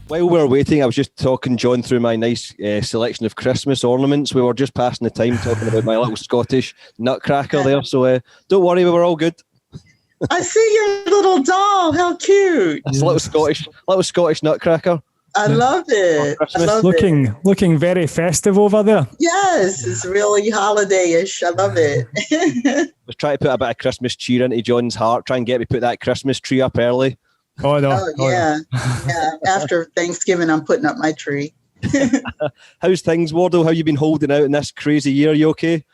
While we were waiting, I was just talking John through my nice selection of Christmas ornaments. We were just passing the time talking about my little Scottish nutcracker there. So don't worry, we were all good. I see your little doll. How cute! It's a little Scottish nutcracker. I love it. Looking very festive over there. Yes, it's really holiday-ish. I love it. I was trying to put a bit of Christmas cheer into John's heart. Try and get me put that Christmas tree up early. Oh no! Yeah. After Thanksgiving, I'm putting up my tree. How's things, Wardell? How you been holding out in this crazy year? You okay?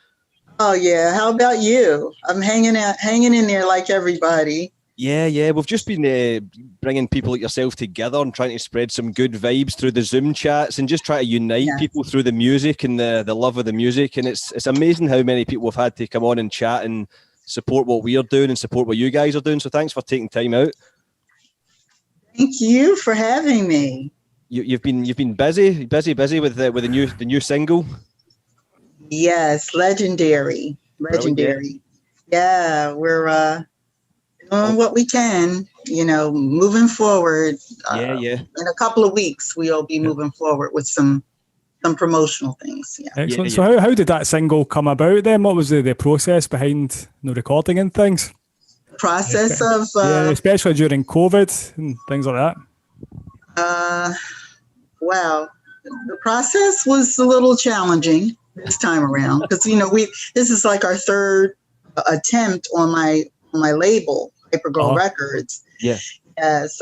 Oh yeah. How about you? I'm hanging in there like everybody. Yeah. We've just been bringing people like yourself together and trying to spread some good vibes through the Zoom chats and just try to unite people through the music and the love of the music. And it's amazing how many people have had to come on and chat and support what we are doing and support what you guys are doing. So thanks for taking time out. Thank you for having me. You've been busy with the new single. Yes, legendary. Yeah, we're doing what we can. Moving forward. Yeah. In a couple of weeks, we'll be moving forward with some promotional things. Yeah. Excellent. So how did that single come about then? What was the process behind the recording and things? Process of especially during COVID and things like that. Wow, the process was a little challenging this time around because this is like our third attempt on my label, Piper Girl Records. Yeah. Yes,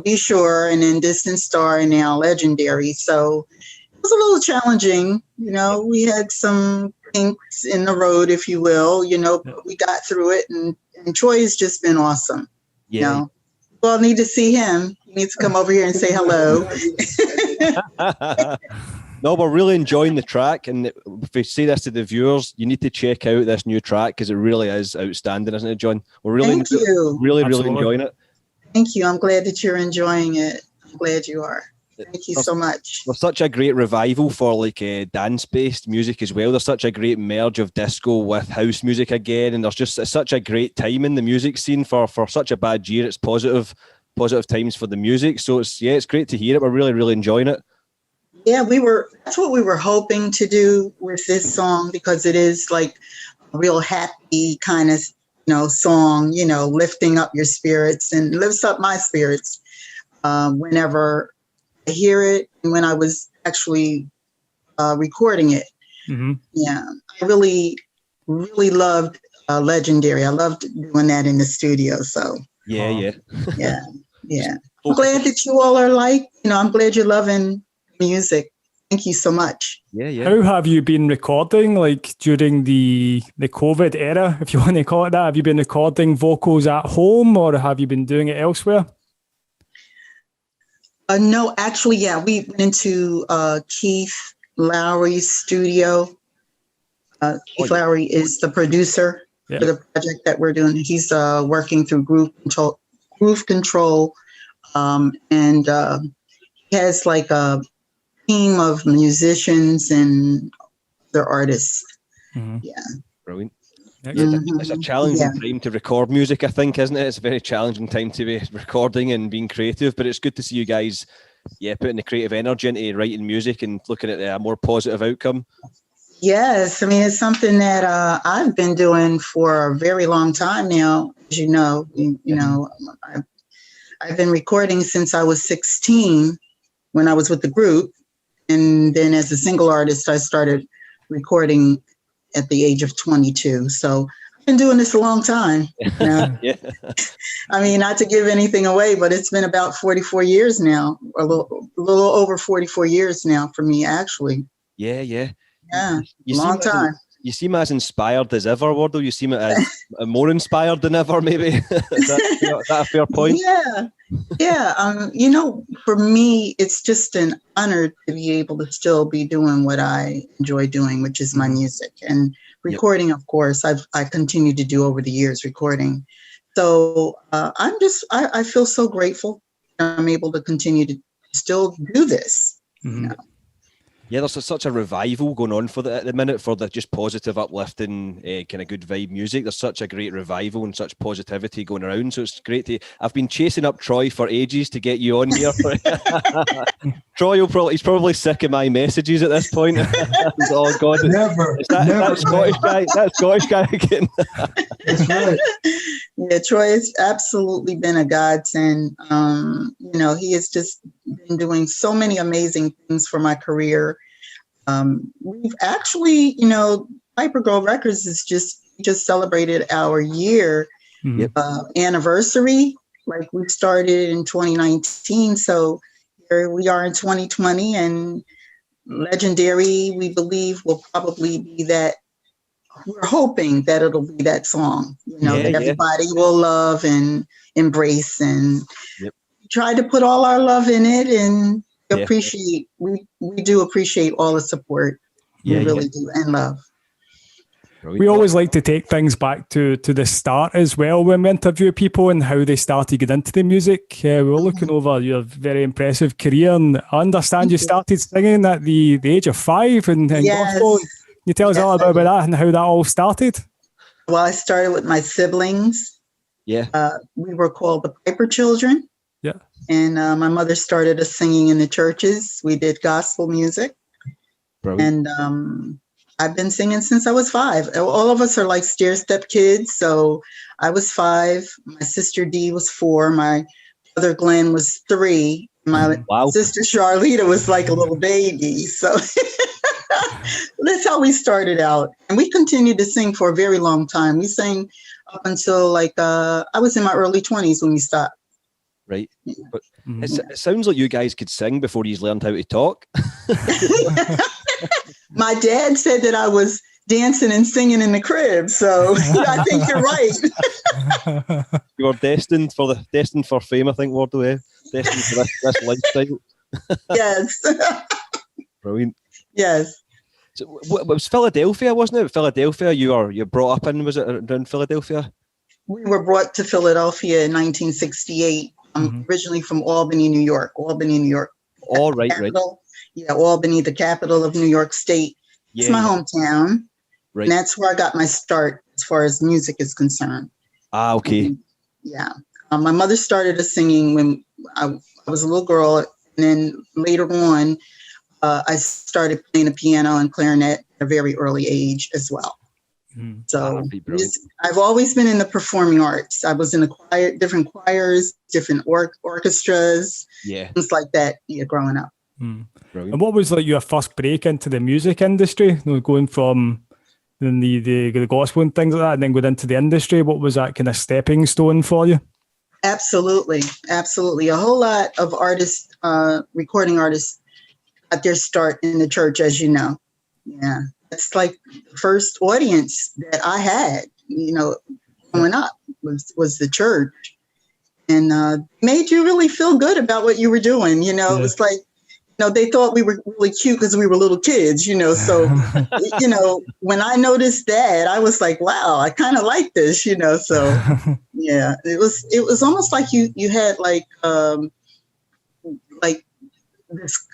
Be Sure, and then Distant Star, and now Legendary. So it was a little challenging. We had some kinks in the road, if you will. But we got through it, and Troy has just been awesome. Yeah. Well, I need to see him. He needs to come over here and say hello. No, we're really enjoying the track, and if we say this to the viewers, you need to check out this new track because it really is outstanding, isn't it, John? We're really enjoying it. Thank you. I'm glad that you're enjoying it. I'm glad you are. Thank you so much. There's such a great revival for dance-based music as well. There's such a great merge of disco with house music again, and it's such a great time in the music scene for such a bad year. It's positive times for the music. So it's great to hear it. We're really, really enjoying it. Yeah, that's what we were hoping to do with this song because it is like a real happy kind of song, lifting up your spirits and lifts up my spirits whenever I hear it and when I was actually recording it. Mm-hmm. Yeah, I really, really loved Legendary. I loved doing that in the studio. So yeah. I'm glad that you all are I'm glad you're loving music. Thank you so much. Yeah. How have you been recording during the COVID era, if you want to call it that? Have you been recording vocals at home or have you been doing it elsewhere? No, actually, yeah. We went into Keith Lowry's studio. Keith Lowry is the producer for the project that we're doing. He's working through Groove Control, and he has a team of musicians and other artists. Mm-hmm. Yeah. Brilliant. It's a challenging time to record music, I think, isn't it? It's a very challenging time to be recording and being creative, but it's good to see you guys putting the creative energy into writing music and looking at a more positive outcome. Yes, it's something that I've been doing for a very long time now. As you know, I've been recording since I was 16 when I was with the group. And then as a single artist, I started recording at the age of 22. So I've been doing this a long time. Yeah. Not to give anything away, but it's been about 44 years now, a little over 44 years now for me, actually. Yeah. Yeah, long time. You seem as inspired as ever, Wardell. You seem as more inspired than ever, maybe. Is that a fair point? Yeah. For me, it's just an honor to be able to still be doing what I enjoy doing, which is my music and recording. Of course, I continue to do over the years recording. So I feel so grateful I'm able to continue to still do this. Mm-hmm. Yeah, there's such a revival going on at the minute for the just positive, uplifting, kind of good vibe music. There's such a great revival and such positivity going around. So it's great to. I've been chasing up Troy for ages to get you on here. Troy he's probably sick of my messages at this point. Oh God, Never. Is that Scottish guy? That Scottish guy again. That's right. Yeah, Troy has absolutely been a godsend. He has just been doing so many amazing things for my career. We've actually, Piper Girl Records is just celebrated our year anniversary. Like we started in 2019, so here we are in 2020, and Legendary, we believe, will probably be that. We're hoping that it'll be that song, that everybody will love and embrace, and try to put all our love in it, and appreciate. We do appreciate all the support. We really do, and love. We always like to take things back to the start as well when we interview people and how they started to get into the music. We were looking over your very impressive career, and I understand you started singing at the age of 5 and gospel. Can you tell us all about that and how that all started? Well, I started with my siblings. Yeah. We were called the Piper Children. Yeah. And my mother started us singing in the churches. We did gospel music. Brilliant. And I've been singing since I was 5. All of us are like stair-step kids. So I was 5. My sister Dee was 4. My brother Glenn was 3. My sister Charlita was like a little baby. So that's how we started out. And we continued to sing for a very long time. We sang up until I was in my early 20s when we stopped. Right. But it sounds like you guys could sing before you learned how to talk. My dad said that I was dancing and singing in the crib, so I think you're right. You were destined for fame, I think, Wardell. Destined for this lifestyle. Yes. Brilliant. Yes. So, it was Philadelphia, wasn't it? Philadelphia. You brought up in, was it around Philadelphia? We were brought to Philadelphia in 1968. Originally from Albany, New York. All right, right. Yeah, Albany, the capital of New York State. It's my hometown. Right. And that's where I got my start as far as music is concerned. Ah, okay. My mother started us singing when I was a little girl. And then later on, I started playing the piano and clarinet at a very early age as well. So I've always been in the performing arts. I was in different choirs, different orchestras, things like that. Growing up. And what was your first break into the music industry? Going from the gospel and things like that, and then going into the industry. What was that kind of stepping stone for you? Absolutely. A whole lot of artists, recording artists, got their start in the church, as you know. Yeah. It's like the first audience that I had, growing up was the church, and made you really feel good about what you were doing. It was like, they thought we were really cute because we were little kids, So, when I noticed that, I was like, wow, I kind of like this, So, yeah, it was almost like you had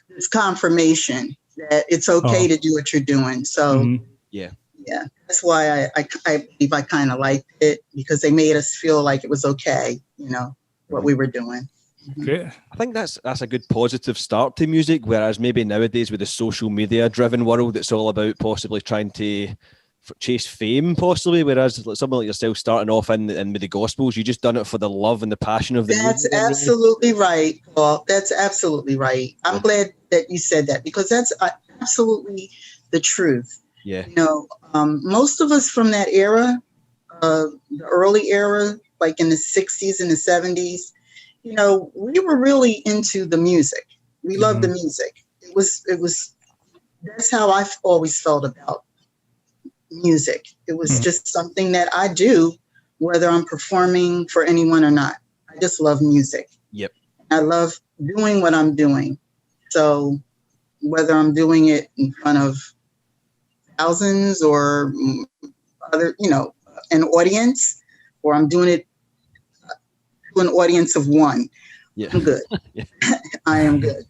this confirmation that it's okay to do what you're doing. So yeah, that's why I believe I kind of liked it, because they made us feel like it was okay, what we were doing. Great. I think that's a good positive start to music, whereas maybe nowadays with the social media driven world, it's all about possibly trying to chase fame, possibly, whereas someone like yourself starting off in with the Gospels, you just done it for the love and the passion of the music. That's absolutely right, Paul. That's absolutely right. I'm glad that you said that, because that's absolutely the truth. Yeah. Most of us from that era, the early era, like in the 60s and the 70s, we were really into the music. We loved the music. It was that's how I always felt about music. It was just something that I do, whether I'm performing for anyone or not. I just love music. Yep. I love doing what I'm doing. So whether I'm doing it in front of thousands or other, an audience, or I'm doing it to an audience of one, I'm good. I am good.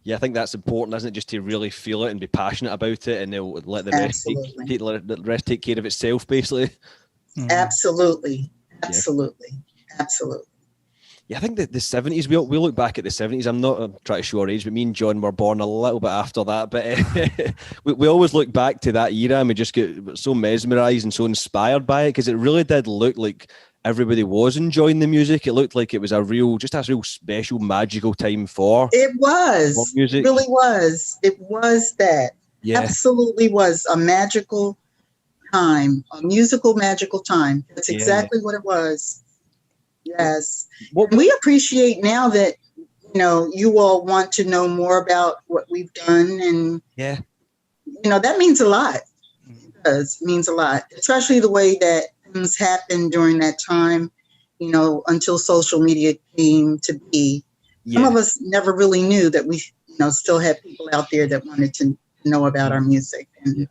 Yeah, I think that's important, isn't it? Just to really feel it and be passionate about it, and they'll let the let the rest take care of itself, basically. Absolutely. Absolutely. Yeah, I think that the 70s, we look back at the 70s. I'm trying to show our age, but me and John were born a little bit after that. But we always look back to that era and we just get so mesmerized and so inspired by it, because it really did look like everybody was enjoying the music. It looked like it was a real special, magical time for music. It really was. It was that. Yeah. Absolutely was a magical time, a musical magical time. That's exactly what it was. Yes. We appreciate now that, you all want to know more about what we've done. And, that means a lot. It does. It means a lot, especially the way that things happened during that time, until social media came to be. Some of us never really knew that we, still had people out there that wanted to know about our music and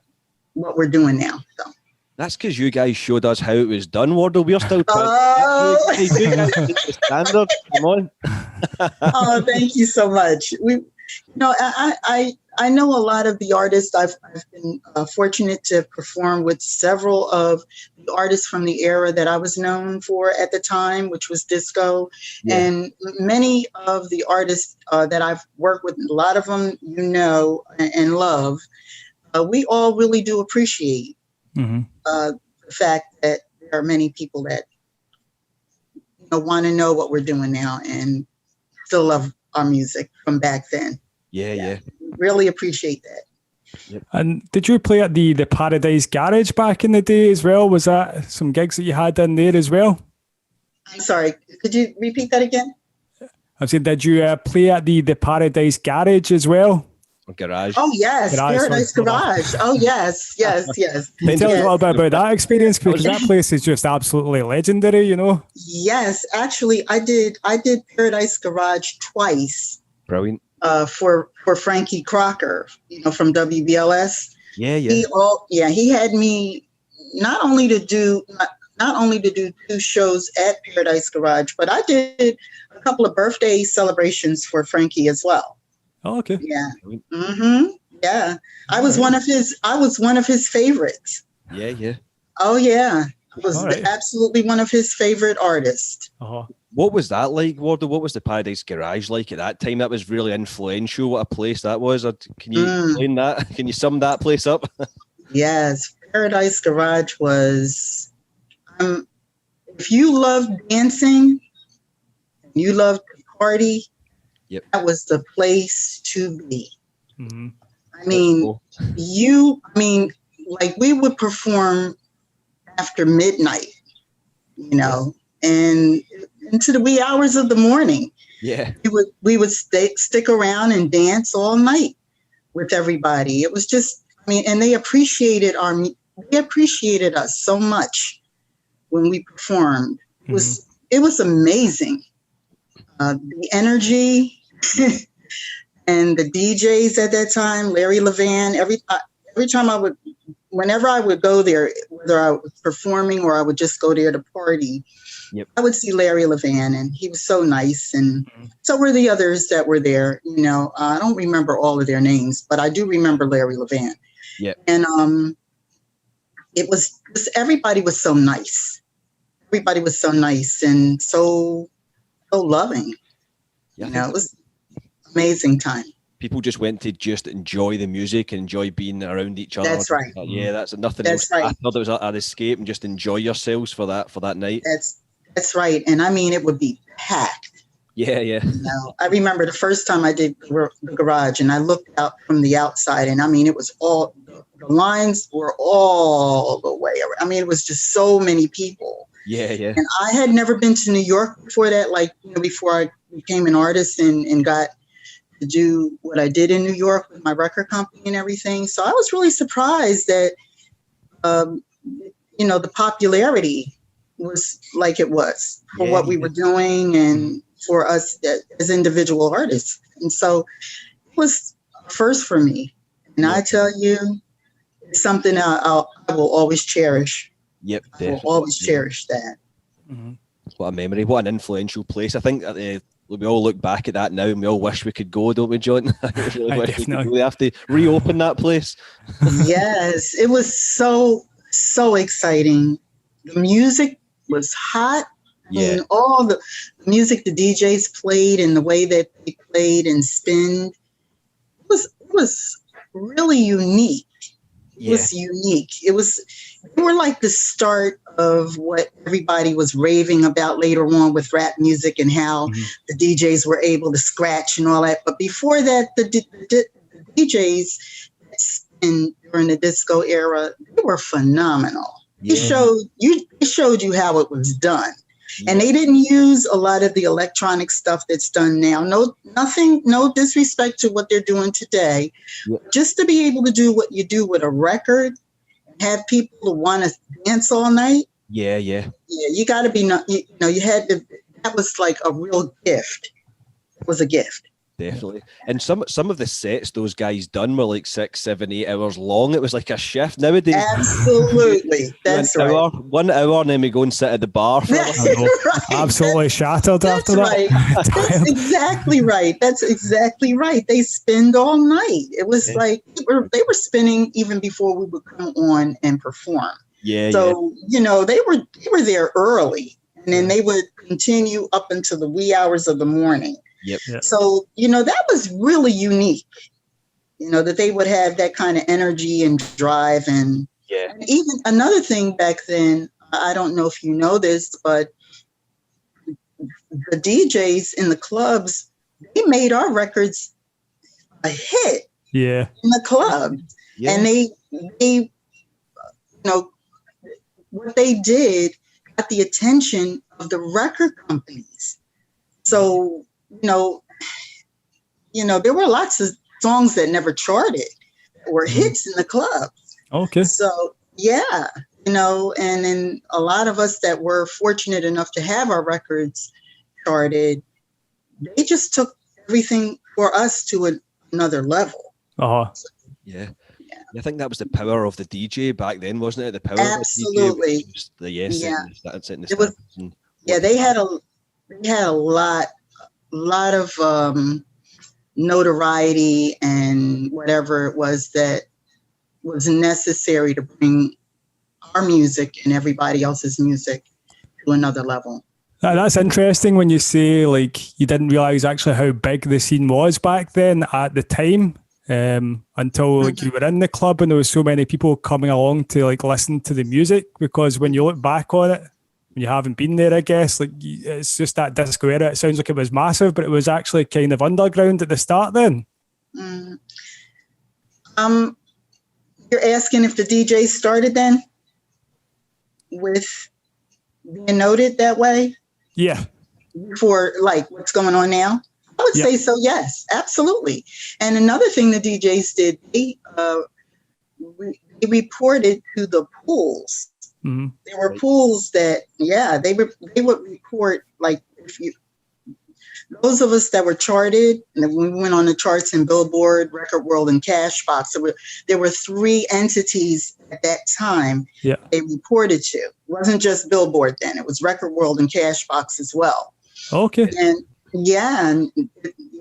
what we're doing now. So. That's because you guys showed us how it was done, Wardell. We're still trying you guys did the standard. Come on. Oh, thank you so much. I know a lot of the artists. I've been fortunate to perform with several of the artists from the era that I was known for at the time, which was disco. Yeah. And many of the artists that I've worked with, a lot of them and love, we all really do appreciate the fact that there are many people that want to know what we're doing now and still love our music from back then. Yeah. Really appreciate that. Yep. And did you play at the Paradise Garage back in the day as well? Was that some gigs that you had in there as well? I'm sorry, could you repeat that again? I said, did you play at the Paradise Garage as well? Garage. Oh yes, Paradise Garage. Oh yes. Can you tell us a little bit about that experience? Because that place is just absolutely legendary, Yes, actually, I did Paradise Garage twice. Brilliant. For Frankie Crocker, from WBLS. Yeah. He had me not only to do 2 shows at Paradise Garage, but I did a couple of birthday celebrations for Frankie as well. Oh, okay. Yeah. Yeah. I was one of his favorites. Yeah. Oh yeah. I was absolutely one of his favorite artists. Uh-huh. What was that like, Wardell? What was the Paradise Garage like at that time? That was really influential. What a place that was. Can you explain that? Can you sum that place up? Yes. Paradise Garage was, if you love dancing, you love to party, that was the place to be. Mm-hmm. We would perform after midnight, and into the wee hours of the morning. Yeah. We would stick around and dance all night with everybody. It was just, and they appreciated us so much when we performed. It was amazing. The energy and the DJs at that time, Larry Levan, every time whenever I would go there, whether I was performing or I would just go there to party, I would see Larry Levan, and he was so nice. And so were the others that were there. I don't remember all of their names, but I do remember Larry Levan. Yeah. And it was just, everybody was so nice. Everybody was so nice and so loving. Yeah. It was an amazing time. People just went to just enjoy the music and enjoy being around each other. That's right. Yeah, that's nothing else. Right. I thought it was an escape and just enjoy yourselves for that night. That's right. And it would be packed. Yeah. I remember the first time I did the garage, and I looked out from the outside, and it was all, the lines were all the way around. It was just so many people. Yeah. And I had never been to New York before that, before I became an artist and got to do what I did in New York with my record company and everything. So I was really surprised that, the popularity was like it was for what we were doing and for us as individual artists. And so it was a first for me. And I tell you, it's something I will always cherish. Yep, I will always cherish that. What a memory! What an influential place! I think we all look back at that now and we all wish we could go, don't we, John? I really wish we could go. We have to reopen that place. Yes, it was so exciting. The music was hot. Yeah. And all the music the DJs played and the way that they played and spinned was really unique. It was unique. They were like the start of what everybody was raving about later on with rap music and how the DJs were able to scratch and all that. But before that, the DJs during the disco era, they were phenomenal. Yeah. They showed you how it was done. And they didn't use a lot of the electronic stuff that's done now. No disrespect to what they're doing today. Yeah. Just to be able to do what you do with a record, have people want to dance all night. Yeah. You got to be, you had to, that was like a real gift. It was a gift. Definitely. And some of the sets those guys done were like 6, 7, 8 hours long. It was like a shift nowadays. Absolutely. That's right. 1 hour, and then we go and sit at the bar. Right. Absolutely shattered after right. that. That's exactly right. That's exactly right. They spend all night. It was like they were spinning even before we would come on and perform. Yeah. So, they were there early, and then they would continue up until the wee hours of the morning. Yep. So, that was really unique, that they would have that kind of energy and drive. And even another thing back then, I don't know if you know this, but the DJs in the clubs, they made our records a hit in the club. Yeah. And they what they did got the attention of the record companies. So, there were lots of songs that never charted, that were hits in the club. Okay. So, and then a lot of us that were fortunate enough to have our records charted, they just took everything for us to another level. So, yeah. I think that was the power of the DJ back then, wasn't it? The power Absolutely. of the DJ. It was, they had a lot of notoriety and whatever it was that was necessary to bring our music and everybody else's music to another level. That's interesting when you say like you didn't realize actually how big the scene was back then at the time, until like you were in the club and there was so many people coming along to like listen to the music, because when you look back on it, when you haven't been there, I guess, like it's just that disco era. It sounds like it was massive, but it was actually kind of underground at the start then. You're asking if the DJ started then with being noted that way? Yeah. For like what's going on now? I would say so, yes, absolutely. And another thing the DJs did, they reported to the pools. Mm-hmm. There were pools that, they would report, like, those of us that were charted, and we went on the charts in Billboard, Record World, and Cashbox. There were 3 entities at that time they reported to. It wasn't just Billboard then. It was Record World and Cashbox as well. Okay. And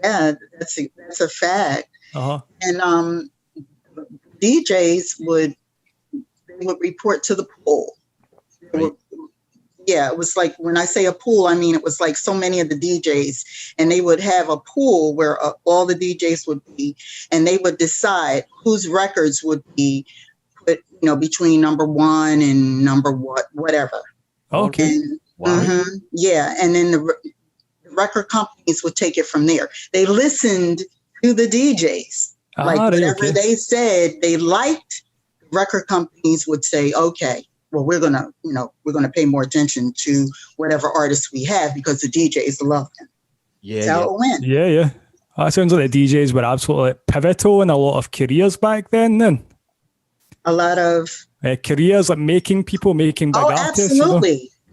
that's a fact. Uh-huh. And DJs would report to the pool. Right. It was like, when I say a pool, I mean it was like so many of the DJs, and they would have a pool where all the DJs would be, and they would decide whose records would be put, between number 1 and number whatever. Okay. And, and then the record companies would take it from there. They listened to the DJs. Whatever they said they liked, record companies would say, okay, well, we're gonna pay more attention to whatever artists we have because the DJs love them. That's how it went. Yeah. That sounds like the DJs were absolutely pivotal in a lot of careers back then. A lot of careers, like making big artists.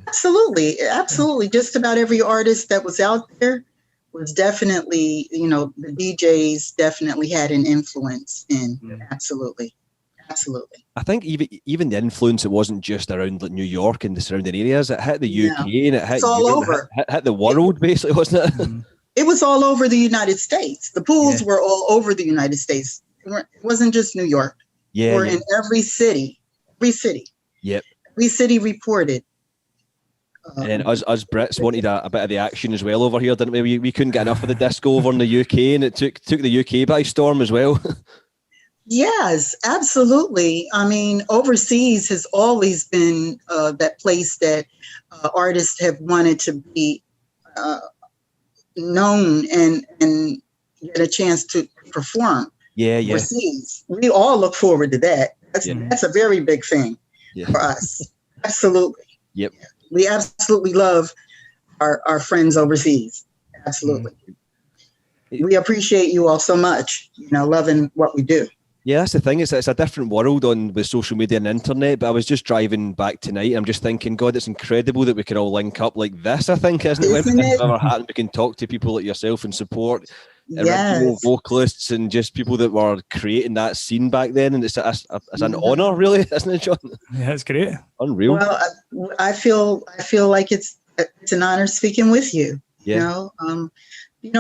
Absolutely. Just about every artist that was out there was definitely, the DJs definitely had an influence in. Absolutely. I think even the influence, it wasn't just around like New York and the surrounding areas. It hit the UK and it hit all over. Hit the world, basically, wasn't it? it was all over the United States. The pools were all over the United States. It wasn't just New York. Yeah, we're in every city. Yep. Every city reported. And us Brits wanted a bit of the action as well over here, didn't we? We couldn't get enough of the disco over in the UK, and it took the UK by storm as well. Yes, absolutely. I mean, overseas has always been that place that artists have wanted to be known and get a chance to perform. Yeah. Overseas. We all look forward to that. That's a very big thing for us. Absolutely. Yep. We absolutely love our friends overseas. Absolutely. We appreciate you all so much, loving what we do. Yeah, that's the thing. It's a different world with social media and internet. But I was just driving back tonight. And I'm just thinking, God, it's incredible that we can all link up like this. I think, isn't it? When it's ever happened, we can talk to people like yourself and support original vocalists and just people that were creating that scene back then. And it's an honor, really, isn't it, John? Yeah, it's great. Unreal. Well, I feel like it's an honor speaking with you. Yeah.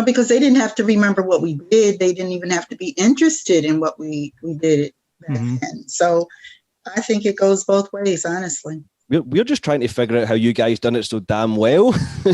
Because they didn't have to remember what we did. They didn't even have to be interested in what we did back then. So I think it goes both ways, honestly. We're just trying to figure out how you guys done it so damn well. We're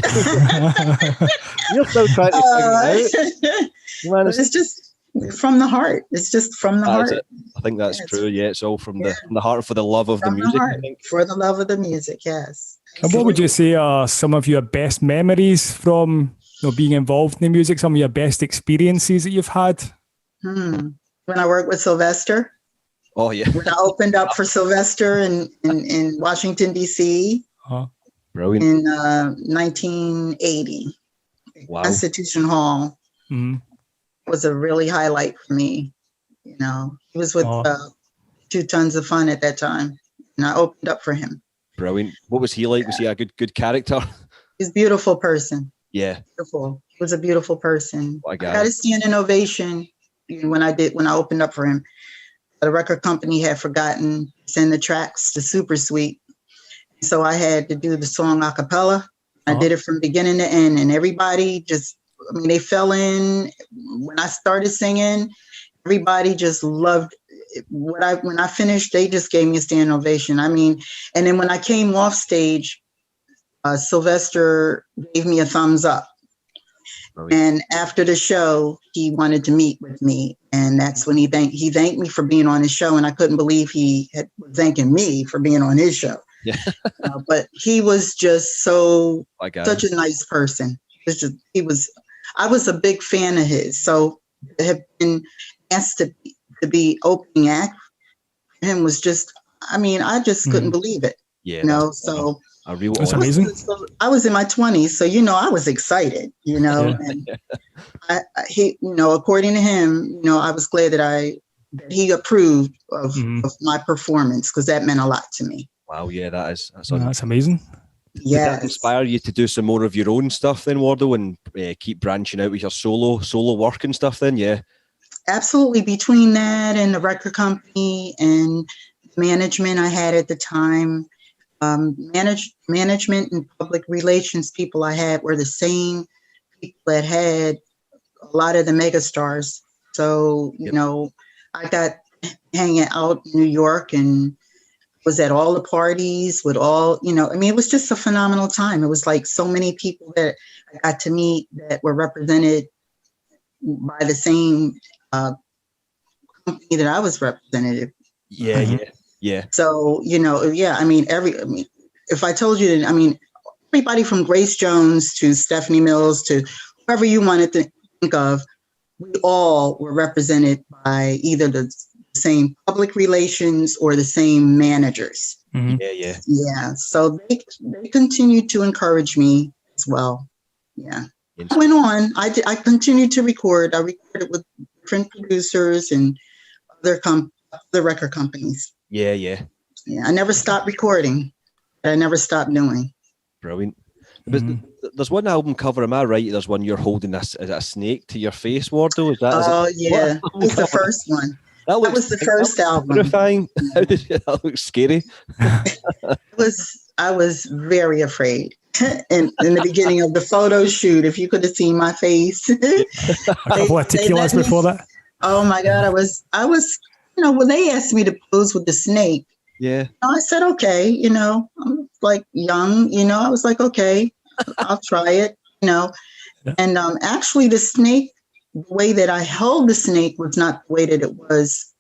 still trying to figure it out. Man, it's just from the heart. It's just from the heart. I think that's true. Yeah, it's all from the heart for the love of the music. I think. For the love of the music, yes. And what would you say are some of your best memories from being involved in the music? Some of your best experiences that you've had? When I worked with Sylvester. Oh yeah. When I opened up for Sylvester in Washington D.C. Brilliant. In 1980. Wow. Constitution Hall was a really highlight for me. He was with 2 Tons of Fun at that time, and I opened up for him. Brilliant. What was he like? Was he a good character? He's a beautiful person. Yeah. Beautiful. He was a beautiful person. I got a standing ovation when I opened up for him. The record company had forgotten to send the tracks to Super Suite. So I had to do the song a cappella. I did it from beginning to end, and everybody they fell in. When I started singing, everybody just loved it. When I finished, they just gave me a standing ovation. And then when I came off stage, Sylvester gave me a thumbs up. And after the show, he wanted to meet with me, and that's when he thanked me for being on his show, and I couldn't believe he was thanking me for being on his show. Yeah. But he was just such a nice person. I was a big fan of his, so to have been asked to be opening act for him was just, I just couldn't believe it. Yeah. So. That's amazing. I was in my 20s, so I was excited. And he, according to him, I was glad that he approved of my performance, because that meant a lot to me. Wow, yeah, that's amazing. Yeah. Did that inspire you to do some more of your own stuff then, Wardell, and keep branching out with your solo work and stuff then? Yeah. Absolutely. Between that and the record company and management I had at the time. Management and public relations people I had were the same people that had a lot of the megastars. So, I got hanging out in New York and was at all the parties with all, it was just a phenomenal time. It was like so many people that I got to meet that were represented by the same company that I was represented. Yeah. So, if I told you that, everybody from Grace Jones to Stephanie Mills to whoever you wanted to think of, we all were represented by either the same public relations or the same managers. Yeah. So they continued to encourage me as well. Yeah. I went on. I continued to record. I recorded with different producers and other record companies. Yeah. I never stopped recording. I never stopped doing. Brilliant. There's one album cover, am I right? There's one you're holding a snake to your face, Wardell. Yeah. That was the first one. That was the first album. Terrifying. That looks scary. I was very afraid. in the beginning of the photo shoot. If you could have seen my face. A couple of tequilas before that. Oh my God, I was, when they asked me to pose with the snake, I said, okay, I'm like young, I was like, okay, I'll try it, and actually the snake, the way that I held the snake was not the way that it was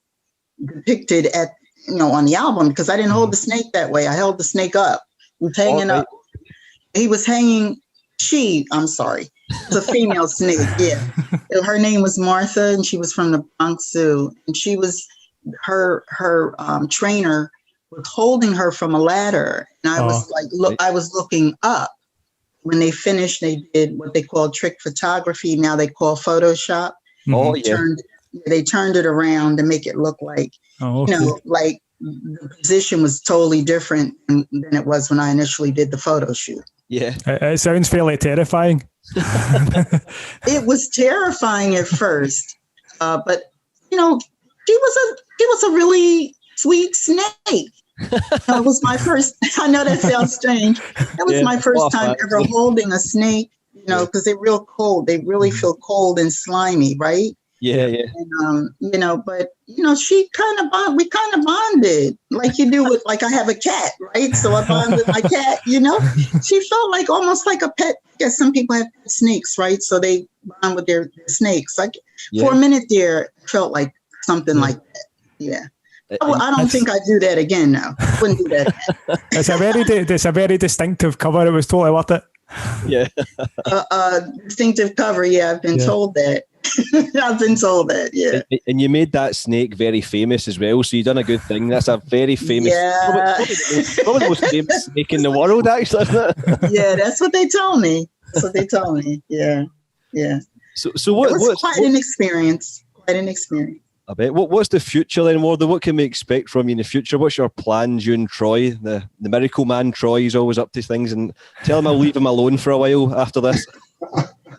depicted at, on the album, because I didn't hold the snake that way. I held the snake up. He was hanging up. He was hanging, I'm sorry. It's a female snake, yeah. Her name was Martha, and she was from the Bronx Zoo. And she was, her trainer was holding her from a ladder. And I was I was looking up. When they finished, they did what they call trick photography. Now they call Photoshop. Oh, yeah. They turned it around to make it look like, like the position was totally different than it was when I initially did the photo shoot. Yeah. It sounds fairly terrifying. It was terrifying at first, but she was a really sweet snake. That was my first. I know that sounds strange. That was my first time ever holding a snake. Because they're real cold. They really feel cold and slimy, right? Yeah, yeah. And, but we kind of bonded like you do with, like, I have a cat, right? So I bond with my cat. She felt like almost like a pet. I guess some people have snakes, right? So they bond with their snakes. Like for a minute there, it felt like something like that. Yeah. I don't think I'd do that again now. I wouldn't do that again. It's a very distinctive cover. It was totally worth it. Yeah. Distinctive cover. Yeah, I've been told that. I've been told that. Yeah. And you made that snake very famous as well. So you done a good thing. That's a very famous. Yeah. Probably the most famous snake in the world, actually, isn't it? Yeah, that's what they told me. That's what they told me. Yeah. Yeah. So what? It was quite an experience. Quite an experience. I bet. What's the future then, Wardell? What can we expect from you in the future? What's your plans, you and Troy? The miracle man Troy is always up to things, and tell him I'll leave him alone for a while after this.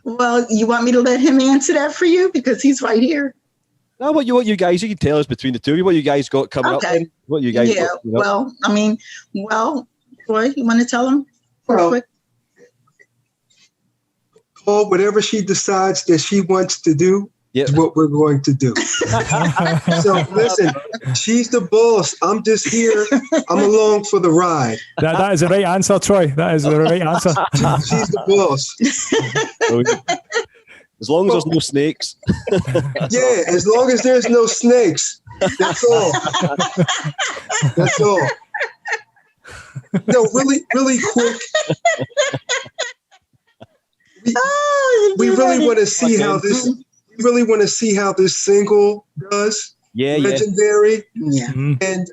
Well, you want me to let him answer that for you? Because he's right here. No, what you guys, you can tell us between the two of you what you guys got coming up then. What you guys got, well, Troy, you want to tell him real quick? Paul, whatever she decides that she wants to do, is what we're going to do. So listen, she's the boss. I'm just here. I'm along for the ride. That is the right answer, Troy. That is the right answer. She's the boss. As long as there's no snakes. Yeah, as long as there's no snakes. That's all. That's all. No, really quick. We really want to see how this. We really want to see how this single does. Yeah, Legendary. Yeah. And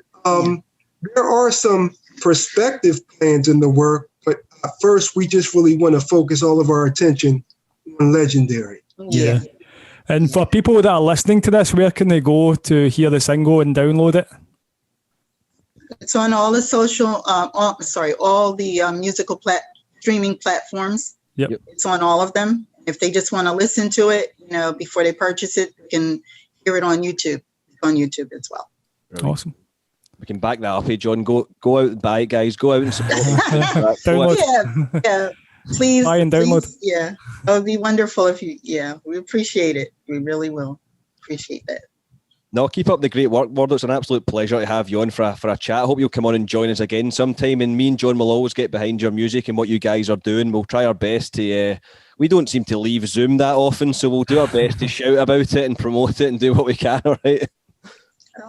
there are some prospective plans in the work, but first we just really want to focus all of our attention on Legendary. Yeah. And for people that are listening to this, where can they go to hear the single and download it? It's on all the social, all the musical streaming platforms. Yep. It's on all of them. If they just want to listen to it, before they purchase it, they can hear it on YouTube. It's on YouTube as well. Brilliant. Awesome. We can back that up, hey John. Go out and buy it, guys. Go out and support it. Yeah. Please. Buy and download. Please, yeah. That would be wonderful if you, we appreciate it. We really will appreciate that. No, keep up the great work, Wardell. It's an absolute pleasure to have you on for a chat. I hope you'll come on and join us again sometime. And me and John will always get behind your music and what you guys are doing. We'll try our best to... we don't seem to leave Zoom that often, so we'll do our best to shout about it and promote it and do what we can, all right?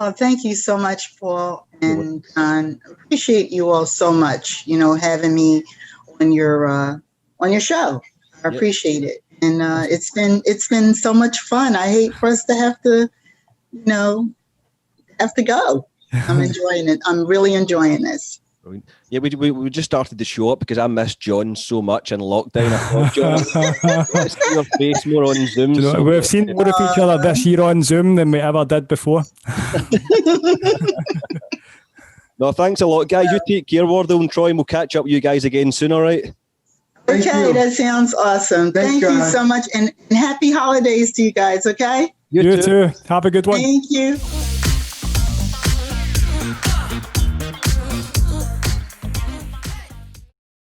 Oh, thank you so much, Paul. And appreciate you all so much, having me on your show. I appreciate it. And it's been so much fun. I hate for us to have to go. I'm enjoying it. I'm really enjoying this. Yeah, we just started the show up because I missed John so much in lockdown. I thought, John, let's see your face more on Zoom. We've seen more of each other this year on Zoom than we ever did before. No, thanks a lot, guys. You take care, Wardell and Troy, and we'll catch up with you guys again soon, all right? Okay, that sounds awesome. Thank you so much, and happy holidays to you guys, okay? You too. Have a good one. Thank you.